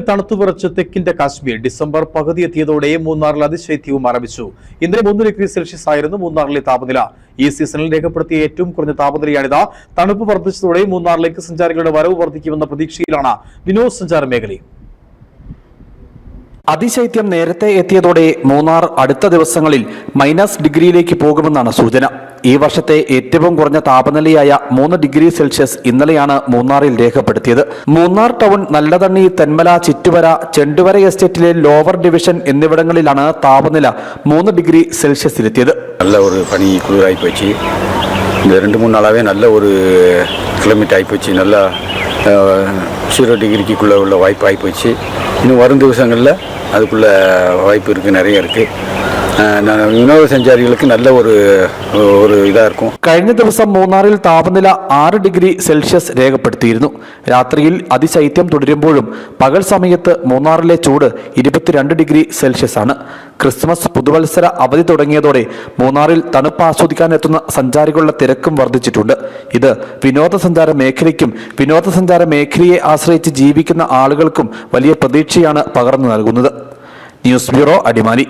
തണുത്തുവിറച്ച് തെക്കിന്റെ Kashmir December പകുതി എത്തിയതോടെ മൂന്നാറിൽ അതിശൈത്യവും ആരംഭിച്ചു. ഇന്നലെ 3 ഡിഗ്രി സെൽഷ്യസ് ആയിരുന്നു മൂന്നാറിലെ താപനില. ഈ സീസണിൽ രേഖപ്പെടുത്തിയ ഏറ്റവും കുറഞ്ഞ താപനിലയാണിത്. തണുപ്പ് വർദ്ധിച്ചതോടെ മൂന്നാറിലേക്ക് സഞ്ചാരികളുടെ വരവ് വർദ്ധിക്കുമെന്ന പ്രതീക്ഷയിലാണ് വിനോദസഞ്ചാര മേഖലയും. അതിശൈത്യം നേരത്തെ എത്തിയതോടെ മൂന്നാർ അടുത്ത ദിവസങ്ങളിൽ മൈനസ് ഡിഗ്രിയിലേക്ക് പോകുമെന്നാണ് സൂചന. ഈ വർഷത്തെ ഏറ്റവും കുറഞ്ഞ താപനിലയായ 3 ഡിഗ്രി സെൽഷ്യസ് ഇന്നലെയാണ് മൂന്നാറിൽ രേഖപ്പെടുത്തിയത്. മൂന്നാർ ടൗൺ, നല്ലതണ്ണി, തെന്മല, ചിറ്റുവര, ചെണ്ടുവര എസ്റ്റേറ്റിലെ ലോവർ ഡിവിഷൻ എന്നിവിടങ്ങളിലാണ് താപനില 3 ഡിഗ്രി സെൽഷ്യസിലെത്തിയത്. நல்ல ஒரு பனி குளிராகி போச்சு. இந்த 2-3 நாளாகவே நல்ல ஒரு கிளைமேட் ஆகிப்போச்சு. நல்லா 0 டிகிரிக்குள்ளே உள்ள வாய்ப்பு ஆகிப்போச்சு. இன்னும் வரும் ദിവസങ്ങളിൽ அதுக்குள்ள வாய்ப்பு இருக்குது, நிறைய இருக்குது. വിനോദസഞ്ചാരികൾക്ക് നല്ല ഒരു ഇതായിരിക്കും. കഴിഞ്ഞ ദിവസം മൂന്നാറിൽ താപനില 6 ഡിഗ്രി സെൽഷ്യസ് രേഖപ്പെടുത്തിയിരുന്നു. രാത്രിയിൽ അതിശൈത്യം തുടരുമ്പോഴും പകൽ സമയത്ത് മൂന്നാറിലെ ചൂട് 22 ഡിഗ്രി സെൽഷ്യസ് ആണ്. ക്രിസ്മസ്, പുതുവത്സര അവധി തുടങ്ങിയതോടെ മൂന്നാറിൽ തണുപ്പ് ആസ്വദിക്കാൻ എത്തുന്ന സഞ്ചാരികളുടെ തിരക്കും വർദ്ധിച്ചിട്ടുണ്ട്. ഇത് വിനോദസഞ്ചാര മേഖലയ്ക്കും വിനോദസഞ്ചാര മേഖലയെ ആശ്രയിച്ച് ജീവിക്കുന്ന ആളുകൾക്കും വലിയ പ്രതീക്ഷയാണ് പകർന്നു നൽകുന്നത്. News bureau, Adimali.